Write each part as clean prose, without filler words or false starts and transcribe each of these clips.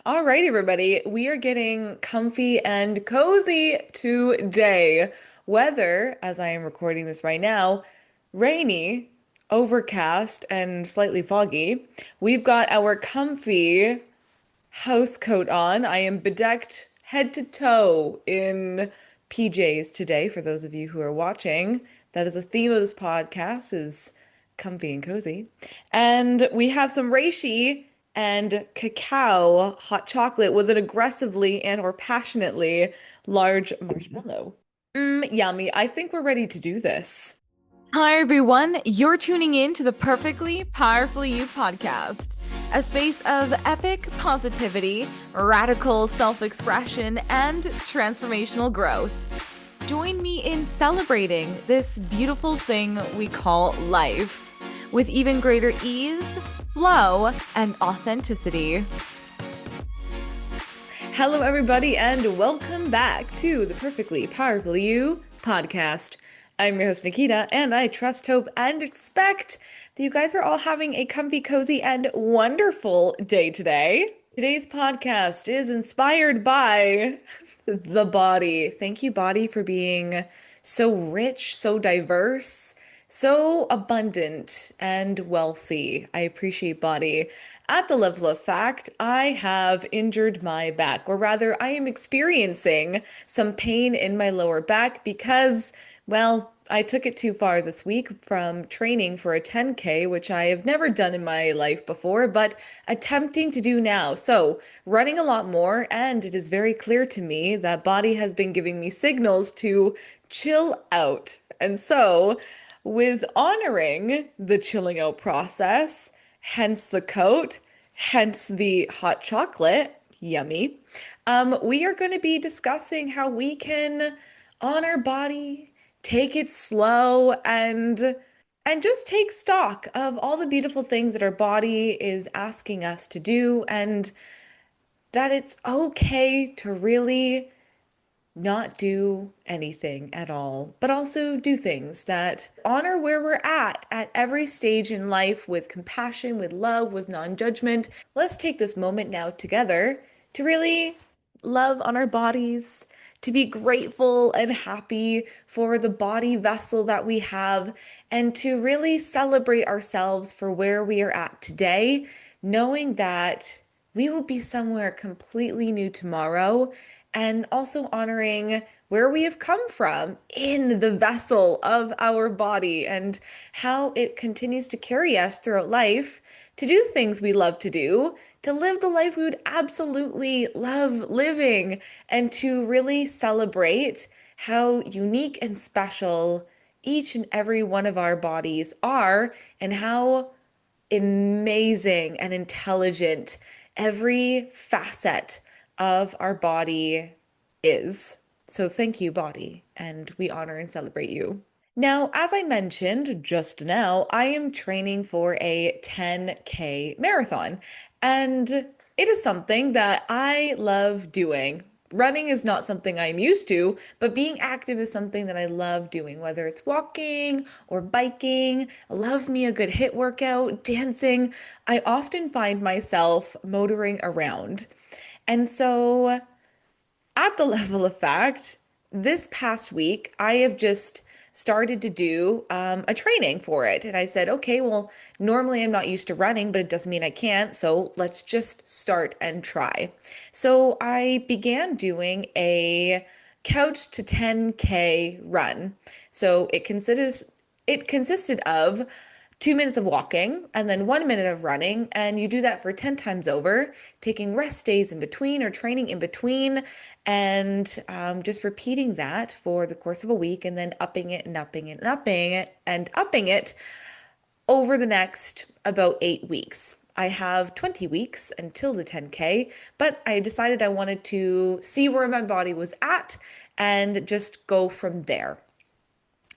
All right, everybody, we are getting comfy and cozy today. Weather, as I am recording this right now, rainy, overcast, and slightly foggy. We've got our comfy house coat on. I am bedecked head to toe in PJs today, for those of you who are watching. That is the theme of this podcast is comfy and cozy. And we have some reishi and cacao hot chocolate with an aggressively and or passionately large marshmallow. Yummy. I think we're ready to do this. Hi, everyone. You're tuning in to the Perfectly Powerfully You podcast, a space of epic positivity, radical self expression, and transformational growth. Join me in celebrating this beautiful thing we call life with even greater ease, flow, and authenticity. Hello, everybody, and welcome back to the Perfectly Powerful You podcast. I'm your host, Nikita, and I trust, hope, and expect that you guys are all having a comfy, cozy, and wonderful day today. Today's podcast is inspired by the body. Thank you, body, for being so rich, so diverse, so abundant and wealthy. I appreciate body. At the level of fact, I have injured my back, or rather, I am experiencing some pain in my lower back because, well, I took it too far this week from training for a 10K, which I have never done in my life before, but attempting to do now. So, running a lot more, and it is very clear to me that body has been giving me signals to chill out. And so, with honoring the chilling out process, hence the coat, hence the hot chocolate, yummy, we are going to be discussing how we can honor body, take it slow, and just take stock of all the beautiful things that our body is asking us to do, and that it's okay to really not do anything at all, but also do things that honor where we're at every stage in life with compassion, with love, with non-judgment. Let's take this moment now together to really love on our bodies, to be grateful and happy for the body vessel that we have, and to really celebrate ourselves for where we are at today, knowing that we will be somewhere completely new tomorrow, and also honoring where we have come from in the vessel of our body and how it continues to carry us throughout life to do things we love to do, to live the life we would absolutely love living, and to really celebrate how unique and special each and every one of our bodies are, and how amazing and intelligent every facet of our body is. So thank you, body, and we honor and celebrate you. Now, as I mentioned just now, I am training for a 10K marathon, and it is something that I love doing. Running is not something I'm used to, but being active is something that I love doing, whether it's walking or biking. I love me a good HIIT workout, dancing. I often find myself motoring around. And so, at the level of fact, this past week, I have just started to do a training for it. And I said, okay, well, normally I'm not used to running, but it doesn't mean I can't. So let's just start and try. So I began doing a couch to 10K run. So it consisted of 2 minutes of walking and then 1 minute of running. And you do that for 10 times over, taking rest days in between or training in between, and just repeating that for the course of a week, and then upping it and upping it and upping it and upping it over the next about 8 weeks. I have 20 weeks until the 10K, but I decided I wanted to see where my body was at and just go from there.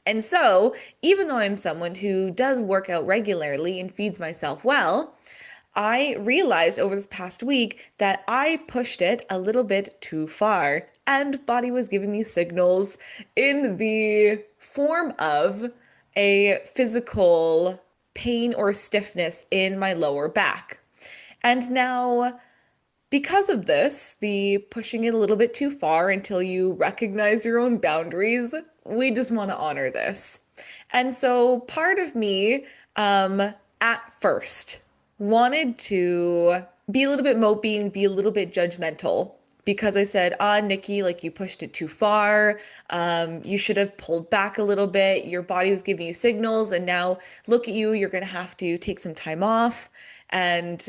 And so, even though I'm someone who does work out regularly and feeds myself well, I realized over this past week that I pushed it a little bit too far, and body was giving me signals in the form of a physical pain or stiffness in my lower back. And now Because of this, the pushing it a little bit too far until you recognize your own boundaries, we just want to honor this. And so part of me, at first, wanted to be a little bit mopey and be a little bit judgmental because I said, Nikki, like you pushed it too far. You should have pulled back a little bit. Your body was giving you signals, and now look at you, you're going to have to take some time off. And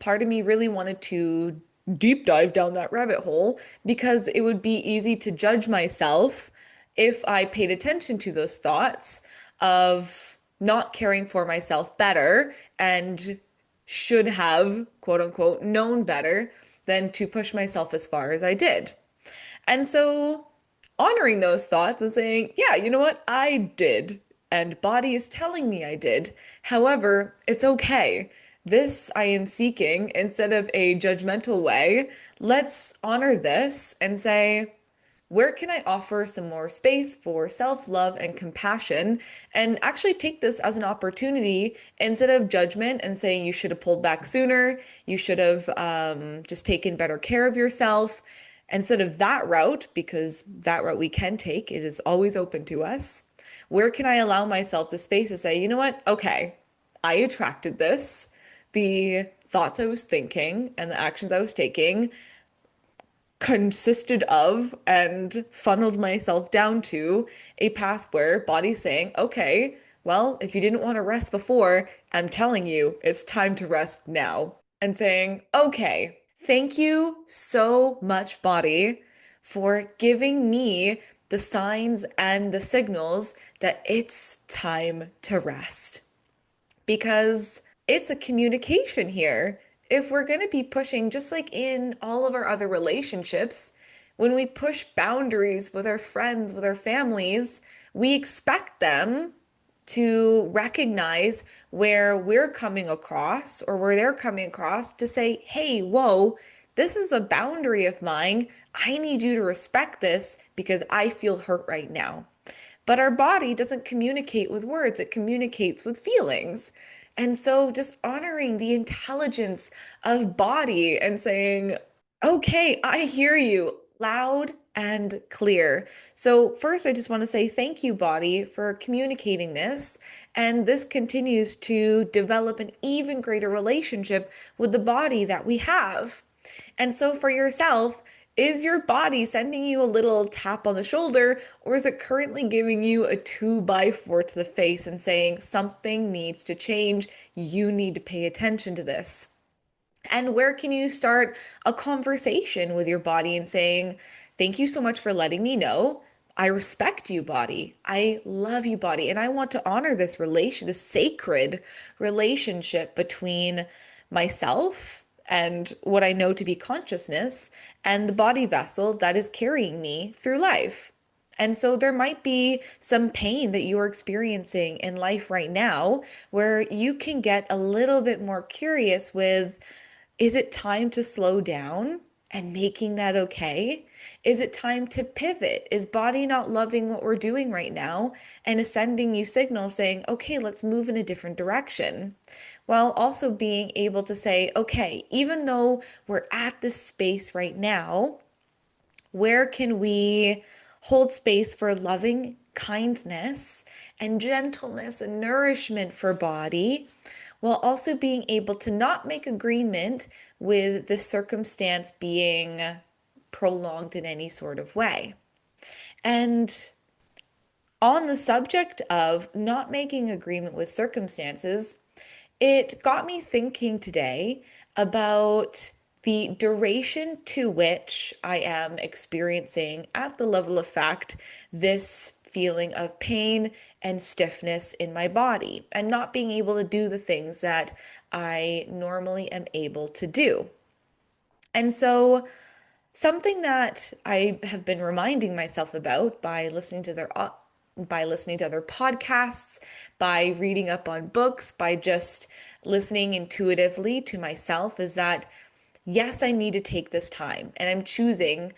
part of me really wanted to deep dive down that rabbit hole because it would be easy to judge myself if I paid attention to those thoughts of not caring for myself better and should have, quote unquote, known better than to push myself as far as I did. And so honoring those thoughts and saying, yeah, you know what? I did. And body is telling me I did. However, it's okay. This I am seeking instead of a judgmental way. Let's honor this and say, where can I offer some more space for self-love and compassion and actually take this as an opportunity instead of judgment and saying you should have pulled back sooner, you should have just taken better care of yourself. Instead of that route, because that route we can take, it is always open to us. Where can I allow myself the space to say, you know what? Okay, I attracted this. The thoughts I was thinking and the actions I was taking consisted of and funneled myself down to a path where body's saying, okay, well, if you didn't want to rest before, I'm telling you, it's time to rest now. And saying, okay, thank you so much, body, for giving me the signs and the signals that it's time to rest because it's a communication here. If we're going to be pushing, just like in all of our other relationships, when we push boundaries with our friends, with our families, we expect them to recognize where we're coming across or where they're coming across to say, hey, whoa, this is a boundary of mine. I need you to respect this because I feel hurt right now. But our body doesn't communicate with words, it communicates with feelings. And so just honoring the intelligence of body and saying, okay, I hear you loud and clear. So, first, I just want to say thank you, body, for communicating this. And this continues to develop an even greater relationship with the body that we have. And so, for yourself, is your body sending you a little tap on the shoulder, or is it currently giving you a 2x4 to the face and saying something needs to change? You need to pay attention to this. And where can you start a conversation with your body and saying, thank you so much for letting me know. I respect you, body. I love you, body. And I want to honor this this sacred relationship between myself and what I know to be consciousness and the body vessel that is carrying me through life. And so there might be some pain that you're experiencing in life right now where you can get a little bit more curious with, is it time to slow down and making that okay? Is it time to pivot? Is body not loving what we're doing right now and is sending you signals saying, okay, let's move in a different direction? While also being able to say, okay, even though we're at this space right now, where can we hold space for loving kindness and gentleness and nourishment for body, while also being able to not make agreement with the circumstance being prolonged in any sort of way. And on the subject of not making agreement with circumstances, it got me thinking today about the duration to which I am experiencing, at the level of fact, this feeling of pain and stiffness in my body and not being able to do the things that I normally am able to do. And so, something that I have been reminding myself about by listening to other podcasts, by reading up on books, by just listening intuitively to myself is that yes, I need to take this time and I'm choosing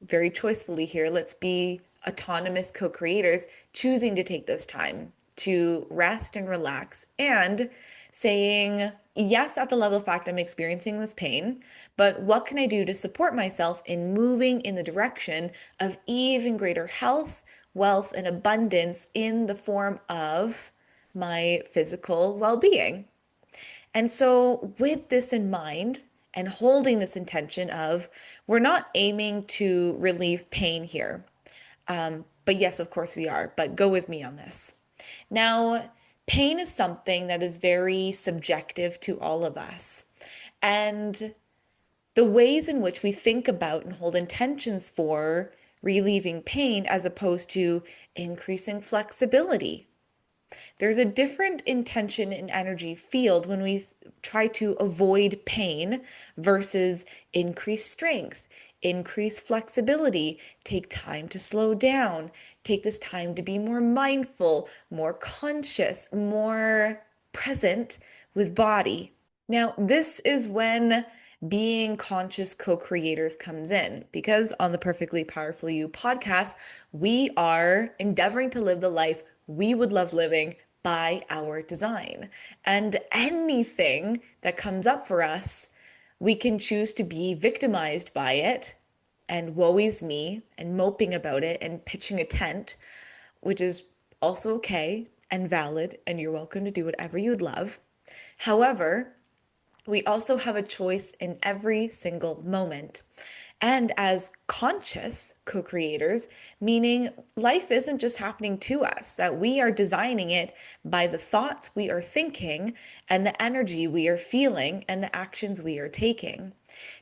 very choicefully here. Let's be autonomous co-creators, choosing to take this time to rest and relax and saying, yes, at the level of fact I'm experiencing this pain, but what can I do to support myself in moving in the direction of even greater health, wealth, and abundance in the form of my physical well-being? And so, with this in mind, and holding this intention of we're not aiming to relieve pain here. But yes, of course we are, but go with me on this. Now, pain is something that is very subjective to all of us. And the ways in which we think about and hold intentions for relieving pain as opposed to increasing flexibility. There's a different intention and energy field when we try to avoid pain versus increase strength, increase flexibility, take time to slow down, take this time to be more mindful, more conscious, more present with body. Now, this is when being conscious co-creators comes in because on the Perfectly Powerful You podcast, we are endeavoring to live the life we would love living by our design. And anything that comes up for us, we can choose to be victimized by it and woe is me and moping about it and pitching a tent, which is also okay and valid, and you're welcome to do whatever you'd love. However, we also have a choice in every single moment. And as conscious co creators, meaning life isn't just happening to us, that we are designing it by the thoughts we are thinking and the energy we are feeling and the actions we are taking.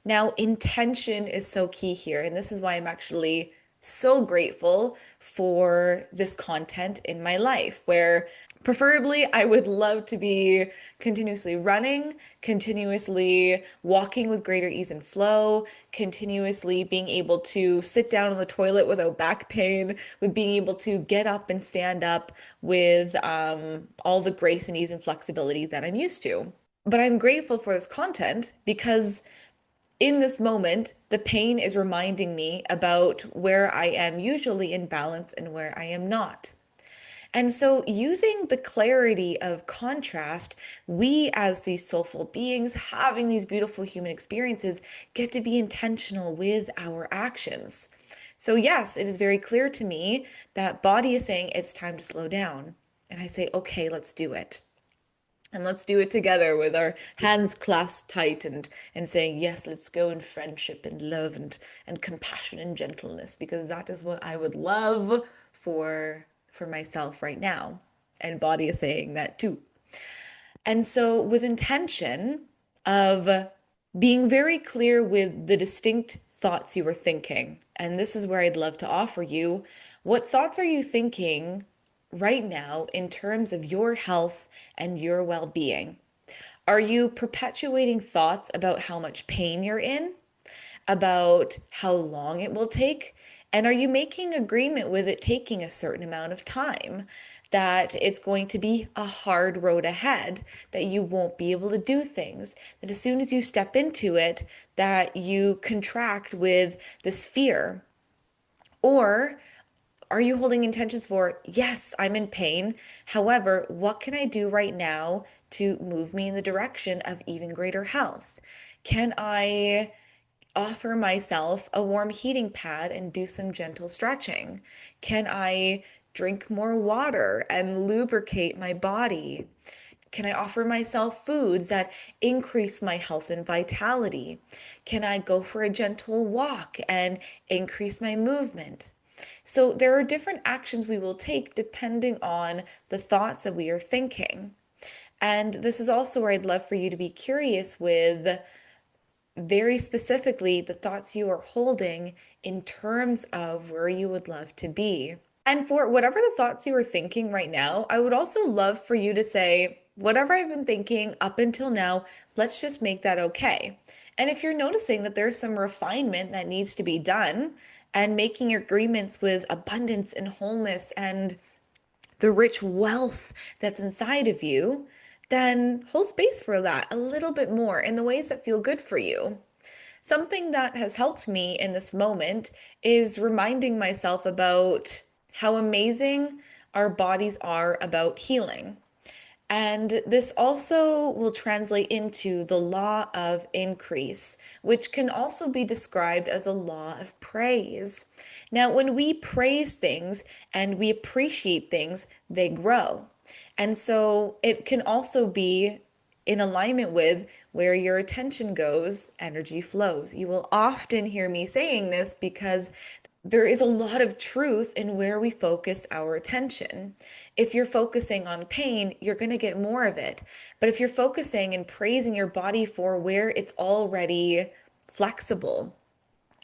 Now, intention is so key here. And this is why I'm actually so grateful for this content in my life, where preferably I would love to be continuously running, continuously walking with greater ease and flow, continuously being able to sit down on the toilet without back pain, with being able to get up and stand up with all the grace and ease and flexibility that I'm used to. But I'm grateful for this content because in this moment, the pain is reminding me about where I am usually in balance and where I am not. And so, using the clarity of contrast, we as these soulful beings having these beautiful human experiences get to be intentional with our actions. So, yes, it is very clear to me that body is saying it's time to slow down. And I say, okay, let's do it. And let's do it together with our hands clasped tight and saying, yes, let's go in friendship and love and compassion and gentleness, because that is what I would love for myself right now. And body is saying that too. And so with intention of being very clear with the distinct thoughts you are thinking, and this is where I'd love to offer you, what thoughts are you thinking right now in terms of your health and your well-being? Are you perpetuating thoughts about how much pain you're in, about how long it will take? And are you making agreement with it taking a certain amount of time? That it's going to be a hard road ahead, that you won't be able to do things, that as soon as you step into it, that you contract with this fear? Or are you holding intentions for, yes, I'm in pain. However, what can I do right now to move me in the direction of even greater health? Can I offer myself a warm heating pad and do some gentle stretching? Can I drink more water and lubricate my body? Can I offer myself foods that increase my health and vitality? Can I go for a gentle walk and increase my movement? So there are different actions we will take depending on the thoughts that we are thinking. And this is also where I'd love for you to be curious with very specifically the thoughts you are holding in terms of where you would love to be. And for whatever the thoughts you are thinking right now, I would also love for you to say, whatever I've been thinking up until now, let's just make that okay. And if you're noticing that there's some refinement that needs to be done and making agreements with abundance and wholeness and the rich wealth that's inside of you, then hold space for that a little bit more in the ways that feel good for you. Something that has helped me in this moment is reminding myself about how amazing our bodies are about healing. And this also will translate into the law of increase, which can also be described as a law of praise. Now, when we praise things and we appreciate things, they grow. And so it can also be in alignment with where your attention goes, energy flows. You will often hear me saying this because there is a lot of truth in where we focus our attention. If you're focusing on pain, you're going to get more of it. But if you're focusing and praising your body for where it's already flexible,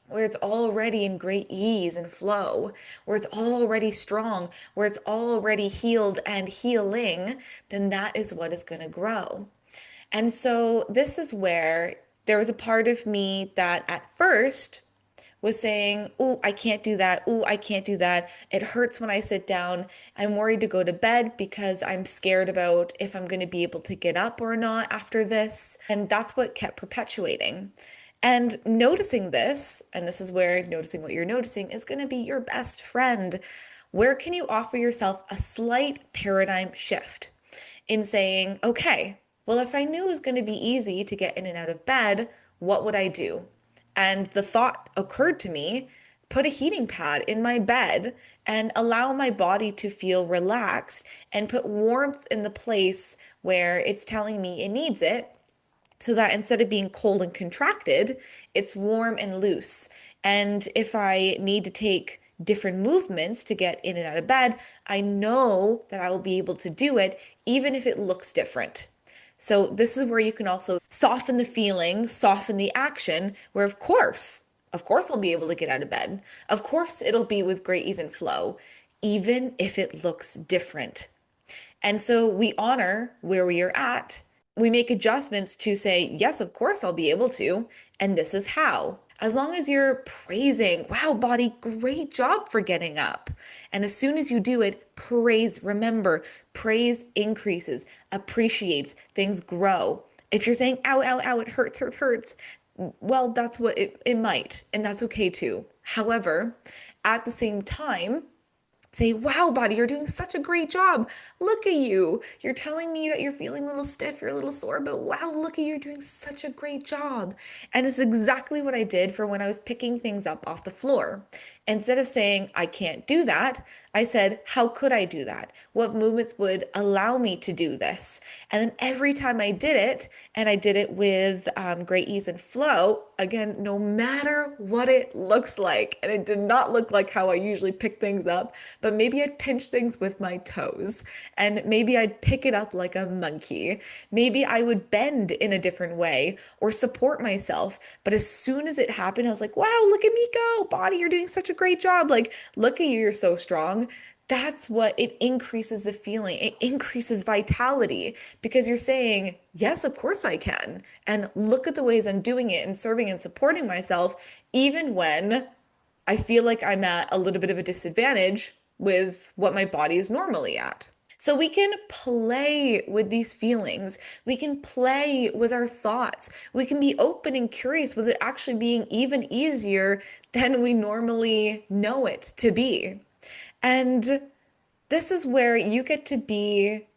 where it's already in great ease and flow, where it's already strong, where it's already healed and healing, then that is what is going to grow. And so this is where there was a part of me that at first was saying, "Oh, I can't do that. Oh, I can't do that. It hurts when I sit down. I'm worried to go to bed because I'm scared about if I'm going to be able to get up or not after this." And that's what kept perpetuating. And noticing this, and this is where noticing what you're noticing is going to be your best friend. Where can you offer yourself a slight paradigm shift in saying, okay, well, if I knew it was going to be easy to get in and out of bed, what would I do? And the thought occurred to me, put a heating pad in my bed and allow my body to feel relaxed and put warmth in the place where it's telling me it needs it, so that instead of being cold and contracted, it's warm and loose. And if I need to take different movements to get in and out of bed, I know that I will be able to do it even if it looks different. So this is where you can also soften the feeling, soften the action, where of course I'll be able to get out of bed. Of course it'll be with great ease and flow, even if it looks different. And so we honor where we are at. We make adjustments to say, yes, of course I'll be able to, and this is how. As long as you're praising, wow, body, great job for getting up. And as soon as you do it, praise, remember, praise increases, appreciates, things grow. If you're saying, ow, ow, ow, it hurts, hurts, hurts, well, that's what it might, and that's okay too. However, at the same time, say, wow, body, you're doing such a great job. Look at you. You're telling me that you're feeling a little stiff, you're a little sore, but wow, look at you, you're doing such a great job. And it's exactly what I did for when I was picking things up off the floor. Instead of saying, I can't do that, I said, how could I do that? What movements would allow me to do this? And then every time I did it, and I did it with great ease and flow, again, no matter what it looks like, and it did not look like how I usually pick things up, but maybe I'd pinch things with my toes, and maybe I'd pick it up like a monkey. Maybe I would bend in a different way or support myself. But as soon as it happened, I was like, wow, look at me go, body, you're doing such a great job. Like, look at you, you're so strong. That's what it increases the feeling. It increases vitality because you're saying, yes, of course I can. And look at the ways I'm doing it and serving and supporting myself, even when I feel like I'm at a little bit of a disadvantage with what my body is normally at. So we can play with these feelings. We can play with our thoughts. We can be open and curious with it actually being even easier than we normally know it to be. And this is where you get to be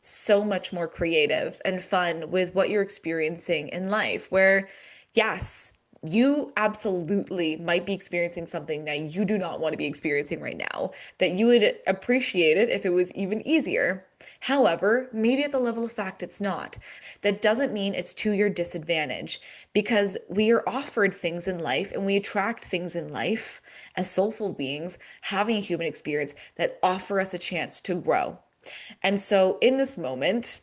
so much more creative and fun with what you're experiencing in life, where, yes, you absolutely might be experiencing something that you do not want to be experiencing right now, that you would appreciate it if it was even easier. However, maybe at the level of fact it's not. That doesn't mean it's to your disadvantage because we are offered things in life and we attract things in life as soulful beings having a human experience that offer us a chance to grow. And so in this moment,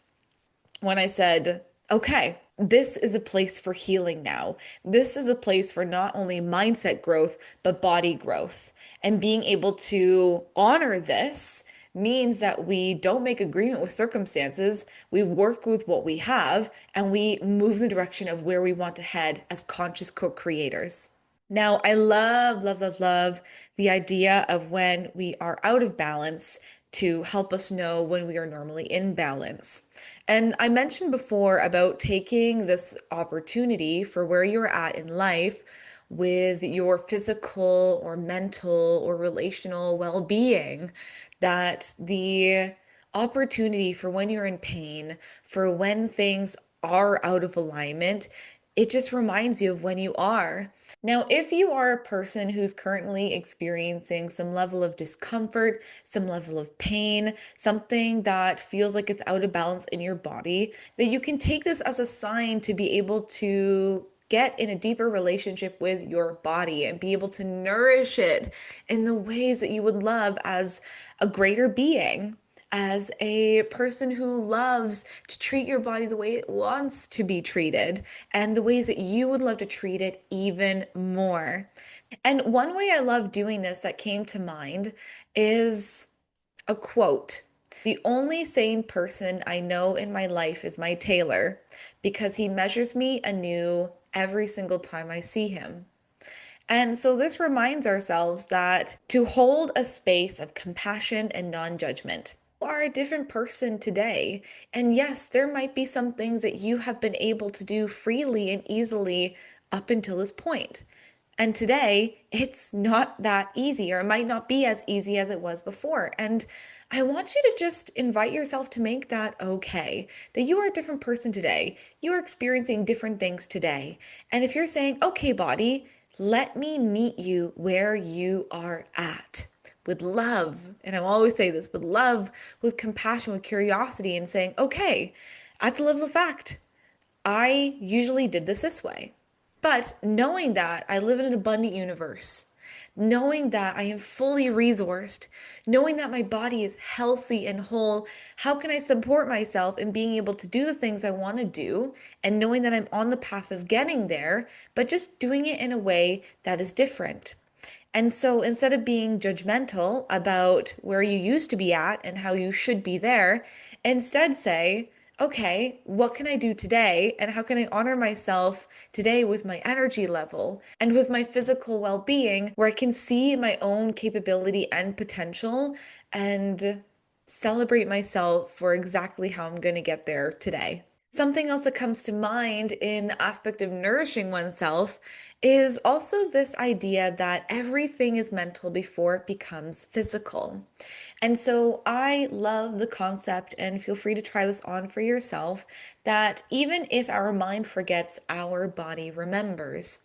when I said, okay, this is a place for healing now. This is a place for not only mindset growth, but body growth. And being able to honor this means that we don't make agreement with circumstances. We work with what we have and we move in the direction of where we want to head as conscious co-creators. Now, I love, love, love, love the idea of when we are out of balance to help us know when we are normally in balance. And I mentioned before about taking this opportunity for where you're at in life with your physical or mental or relational well-being, that the opportunity for when you're in pain, for when things are out of alignment. It just reminds you of when you are. Now, if you are a person who's currently experiencing some level of discomfort, some level of pain, something that feels like it's out of balance in your body, that you can take this as a sign to be able to get in a deeper relationship with your body and be able to nourish it in the ways that you would love as a greater being, as a person who loves to treat your body the way it wants to be treated and the ways that you would love to treat it even more. And one way I love doing this that came to mind is a quote. The only sane person I know in my life is my tailor because he measures me anew every single time I see him. And so this reminds ourselves that to hold a space of compassion and non-judgment. You are a different person today. And yes, there might be some things that you have been able to do freely and easily up until this point. And today, it's not that easy, or it might not be as easy as it was before. And I want you to just invite yourself to make that okay, that you are a different person today. You are experiencing different things today. And if you're saying, okay, body, let me meet you where you are at with love. And I always say this with love, with compassion, with curiosity, and saying, okay, at the level of fact, I usually did this way. But knowing that I live in an abundant universe, knowing that I am fully resourced, knowing that my body is healthy and whole, how can I support myself in being able to do the things I want to do? And knowing that I'm on the path of getting there, but just doing it in a way that is different. And so instead of being judgmental about where you used to be at and how you should be there, instead say, okay, what can I do today? And how can I honor myself today with my energy level and with my physical well being, where I can see my own capability and potential and celebrate myself for exactly how I'm going to get there today. Something else that comes to mind in the aspect of nourishing oneself is also this idea that everything is mental before it becomes physical. And so I love the concept, and feel free to try this on for yourself, that even if our mind forgets, our body remembers.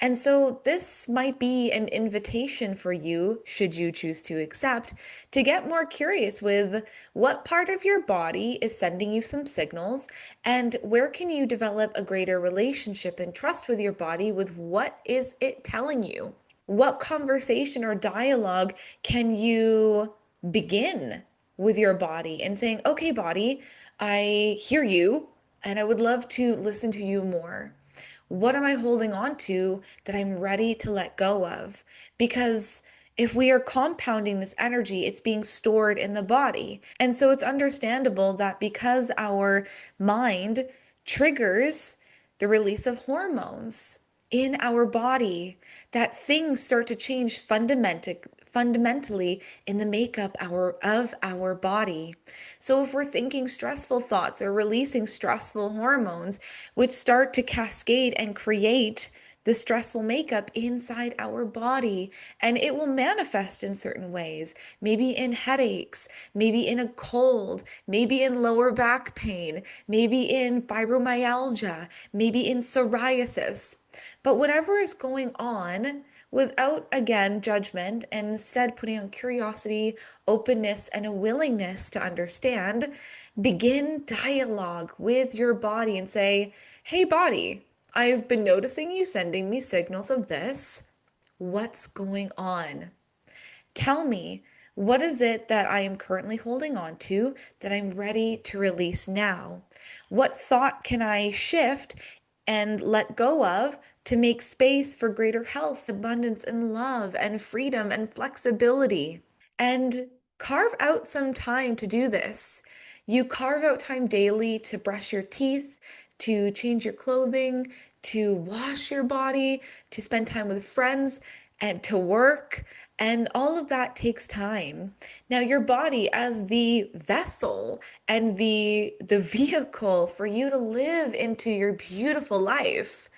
And so this might be an invitation for you, should you choose to accept, to get more curious with what part of your body is sending you some signals, and where can you develop a greater relationship and trust with your body with what is it telling you? What conversation or dialogue can you begin with your body and saying, okay, body, I hear you and I would love to listen to you more. What am I holding on to that I'm ready to let go of? Because if we are compounding this energy, it's being stored in the body. And so it's understandable that because our mind triggers the release of hormones in our body, that things start to change fundamentally in the makeup of our body. So if we're thinking stressful thoughts or releasing stressful hormones, which start to cascade and create the stressful makeup inside our body, and it will manifest in certain ways, maybe in headaches, maybe in a cold, maybe in lower back pain, maybe in fibromyalgia, maybe in psoriasis. But whatever is going on, without again judgment and instead putting on curiosity, openness, and a willingness to understand, begin dialogue with your body and say, hey, body, I've been noticing you sending me signals of this. What's going on? Tell me, what is it that I am currently holding on to that I'm ready to release now? What thought can I shift and let go of to make space for greater health, abundance, and love, and freedom and flexibility? And carve out some time to do this. You carve out time daily to brush your teeth, to change your clothing, to wash your body, to spend time with friends, and to work. And all of that takes time. Now, your body as the vessel and the vehicle for you to live into your beautiful life.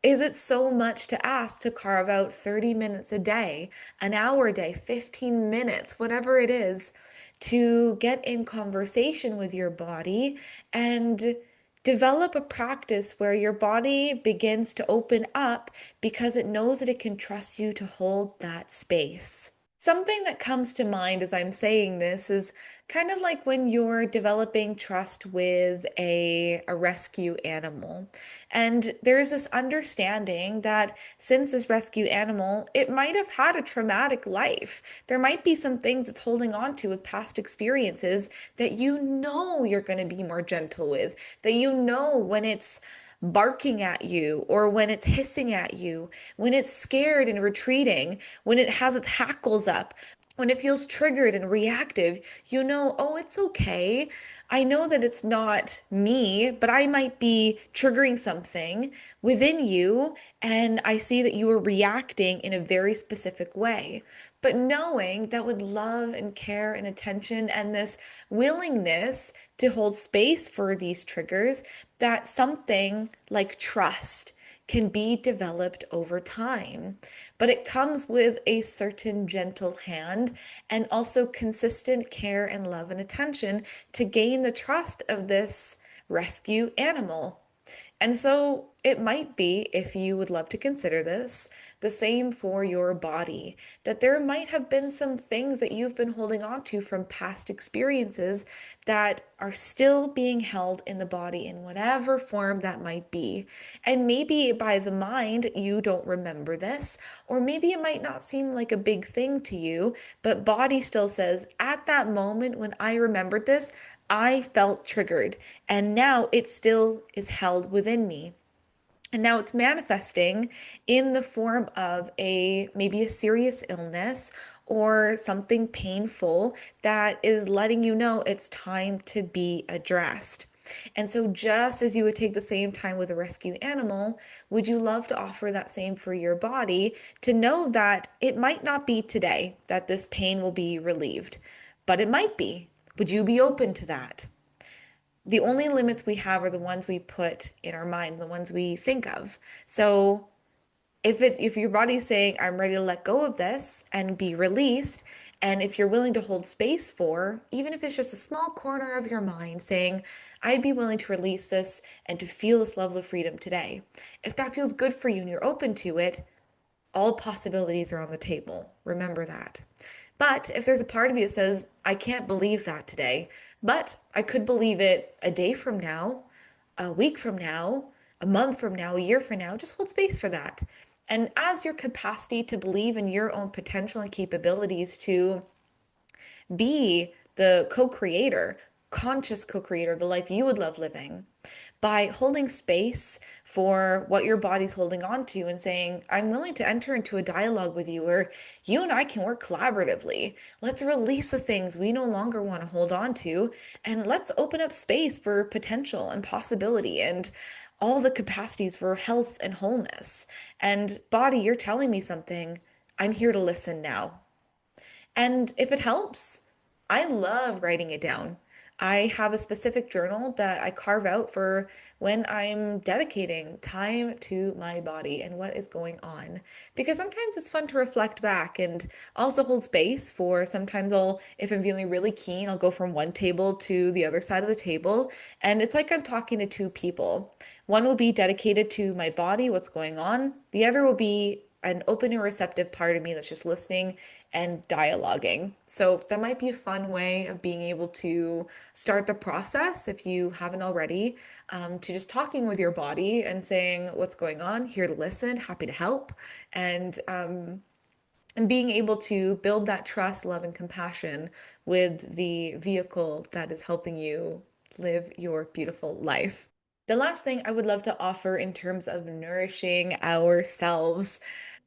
Is it so much to ask to carve out 30 minutes a day, an hour a day, 15 minutes, whatever it is, to get in conversation with your body and develop a practice where your body begins to open up because it knows that it can trust you to hold that space. Something that comes to mind as I'm saying this is kind of like when you're developing trust with a rescue animal. And there's this understanding that since this rescue animal, it might have had a traumatic life. There might be some things it's holding on to with past experiences that you know you're going to be more gentle with, that you know when it's barking at you or when it's hissing at you, when it's scared and retreating, when it has its hackles up, when it feels triggered and reactive, you know, oh, it's okay. I know that it's not me, but I might be triggering something within you, and I see that you are reacting in a very specific way. But knowing that with love and care and attention and this willingness to hold space for these triggers, that something like trust can be developed over time. But it comes with a certain gentle hand and also consistent care and love and attention to gain the trust of this rescue animal. And so it might be, if you would love to consider this, the same for your body, that there might have been some things that you've been holding on to from past experiences that are still being held in the body in whatever form that might be. And maybe by the mind, you don't remember this, or maybe it might not seem like a big thing to you, but body still says, at that moment when I remembered this, I felt triggered, and now it still is held within me. And now it's manifesting in the form of a maybe a serious illness or something painful that is letting you know it's time to be addressed. And so, just as you would take the same time with a rescue animal, would you love to offer that same for your body to know that it might not be today that this pain will be relieved, but it might be? Would you be open to that? The only limits we have are the ones we put in our mind, the ones we think of. So if your body's saying, I'm ready to let go of this and be released, and if you're willing to hold space for, even if it's just a small corner of your mind saying, I'd be willing to release this and to feel this level of freedom today. If that feels good for you and you're open to it, all possibilities are on the table. Remember that. But if there's a part of you that says, I can't believe that today, but I could believe it a day from now, a week from now, a month from now, a year from now, just hold space for that. And as your capacity to believe in your own potential and capabilities to be the co-creator, conscious co-creator of the life you would love living, by holding space for what your body's holding on to and saying, I'm willing to enter into a dialogue with you where you and I can work collaboratively. Let's release the things we no longer want to hold on to, and let's open up space for potential and possibility and all the capacities for health and wholeness. And body, you're telling me something. I'm here to listen now. And if it helps, I love writing it down. I have a specific journal that I carve out for when I'm dedicating time to my body and what is going on. Because sometimes it's fun to reflect back and also hold space for sometimes if I'm feeling really keen, I'll go from one table to the other side of the table. And it's like I'm talking to two people. One will be dedicated to my body, what's going on. The other will be an open and receptive part of me that's just listening and dialoguing. So that might be a fun way of being able to start the process if you haven't already, to just talking with your body and saying what's going on, here to listen, happy to help, and being able to build that trust, love, and compassion with the vehicle that is helping you live your beautiful life. The last thing I would love to offer in terms of nourishing ourselves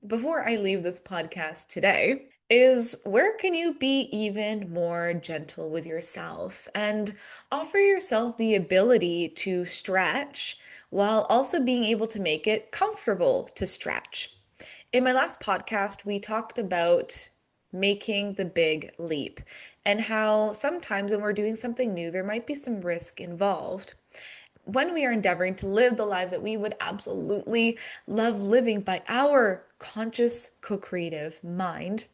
before I leave this podcast today is where can you be even more gentle with yourself and offer yourself the ability to stretch while also being able to make it comfortable to stretch. In my last podcast, we talked about making the big leap and how sometimes when we're doing something new, there might be some risk involved. When we are endeavoring to live the lives that we would absolutely love living by our conscious co-creative mind,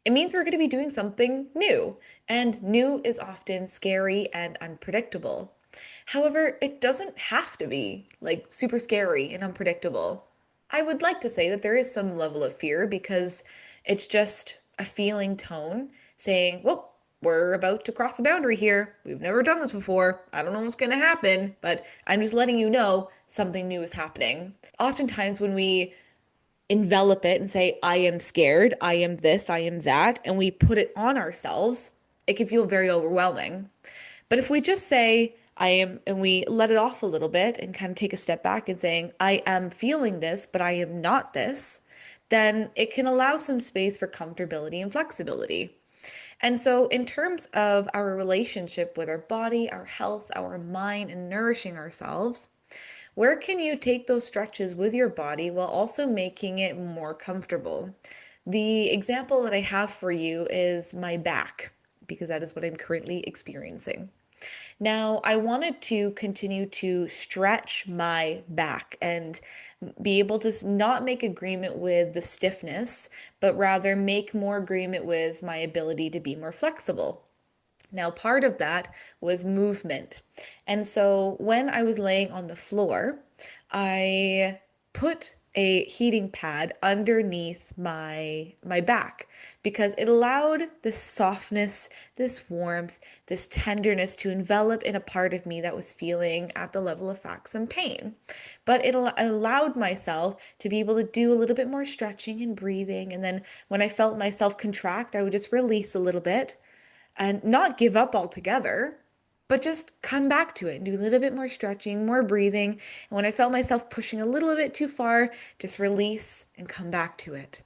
It means we're going to be doing something new, and new is often scary and unpredictable. However, it doesn't have to be like super scary and unpredictable. I would like to say that there is some level of fear because it's just a feeling tone saying, well, we're about to cross the boundary here. We've never done this before. I don't know what's going to happen, but I'm just letting you know something new is happening. Oftentimes, when we envelop it and say, I am scared, I am this, I am that, and we put it on ourselves, it can feel very overwhelming. But if we just say, I am, and we let it off a little bit and kind of take a step back and saying, I am feeling this, but I am not this, then it can allow some space for comfortability and flexibility. And so, in terms of our relationship with our body, our health, our mind, and nourishing ourselves, where can you take those stretches with your body while also making it more comfortable? The example that I have for you is my back, because that is what I'm currently experiencing. Now, I wanted to continue to stretch my back and be able to not make agreement with the stiffness, but rather make more agreement with my ability to be more flexible. Now, part of that was movement. And so when I was laying on the floor, I put a heating pad underneath my back because it allowed this softness, this warmth, this tenderness to envelop in a part of me that was feeling at the level of some pain. But it allowed myself to be able to do a little bit more stretching and breathing. And then when I felt myself contract, I would just release a little bit and not give up altogether, but just come back to it and do a little bit more stretching, more breathing. And when I felt myself pushing a little bit too far, just release and come back to it.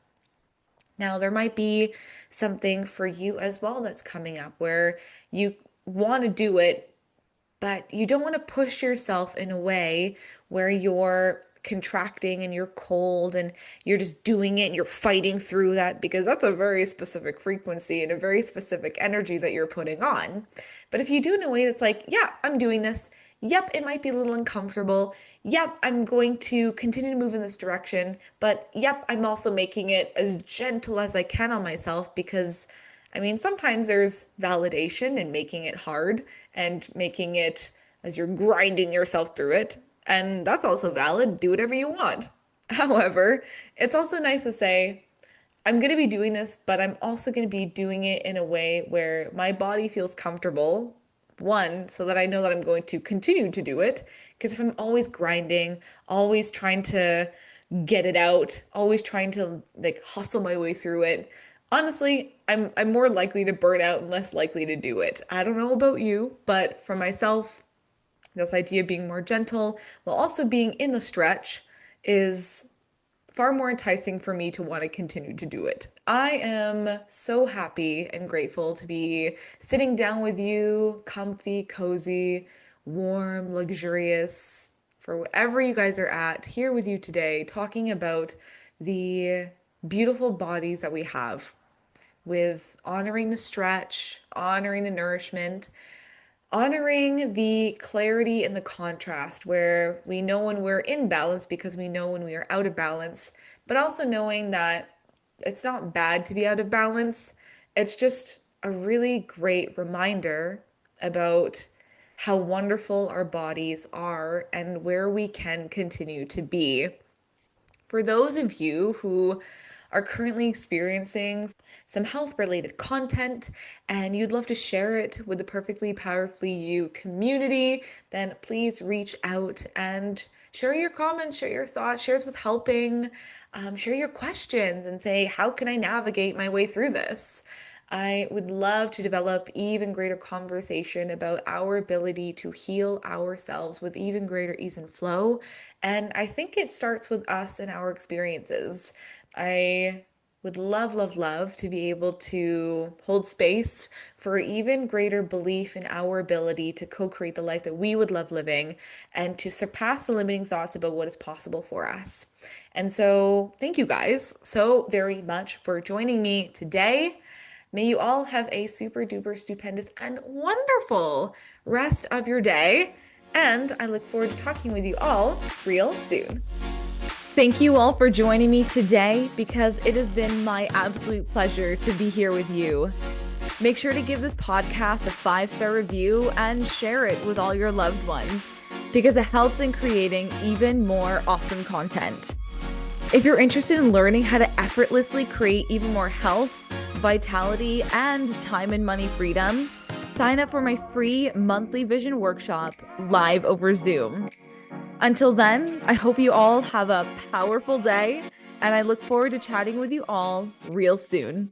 Now, there might be something for you as well that's coming up where you want to do it, but you don't want to push yourself in a way where you're contracting and you're cold and you're just doing it and you're fighting through that because that's a very specific frequency and a very specific energy that you're putting on. But if you do it in a way that's like, yeah, I'm doing this. Yep, it might be a little uncomfortable. Yep, I'm going to continue to move in this direction. But yep, I'm also making it as gentle as I can on myself because I mean, sometimes there's validation in making it hard and making it as you're grinding yourself through it. And that's also valid. Do whatever you want. However, it's also nice to say, I'm going to be doing this, but I'm also going to be doing it in a way where my body feels comfortable. One, so that I know that I'm going to continue to do it. Because if I'm always grinding, always trying to get it out, always trying to like hustle my way through it, honestly, I'm more likely to burn out and less likely to do it. I don't know about you, but for myself, this idea of being more gentle while also being in the stretch is far more enticing for me to want to continue to do it. I am so happy and grateful to be sitting down with you, comfy, cozy, warm, luxurious, for wherever you guys are at, here with you today, talking about the beautiful bodies that we have with honoring the stretch, honoring the nourishment, honoring the clarity and the contrast where we know when we're in balance because we know when we are out of balance, but also knowing that it's not bad to be out of balance. It's just a really great reminder about how wonderful our bodies are and where we can continue to be. For those of you who are currently experiencing some health related content and you'd love to share it with the Perfectly Powerfully You community, then please reach out and share your comments, share your thoughts, share what's helping, share your questions and say, how can I navigate my way through this? I would love to develop even greater conversation about our ability to heal ourselves with even greater ease and flow. And I think it starts with us and our experiences. I would love, love, love to be able to hold space for even greater belief in our ability to co-create the life that we would love living and to surpass the limiting thoughts about what is possible for us. And so thank you guys so very much for joining me today. May you all have a super duper stupendous and wonderful rest of your day. And I look forward to talking with you all real soon. Thank you all for joining me today because it has been my absolute pleasure to be here with you. Make sure to give this podcast a 5-star review and share it with all your loved ones because it helps in creating even more awesome content. If you're interested in learning how to effortlessly create even more health, vitality, and time and money freedom, sign up for my free monthly vision workshop live over Zoom. Until then, I hope you all have a powerful day, and I look forward to chatting with you all real soon.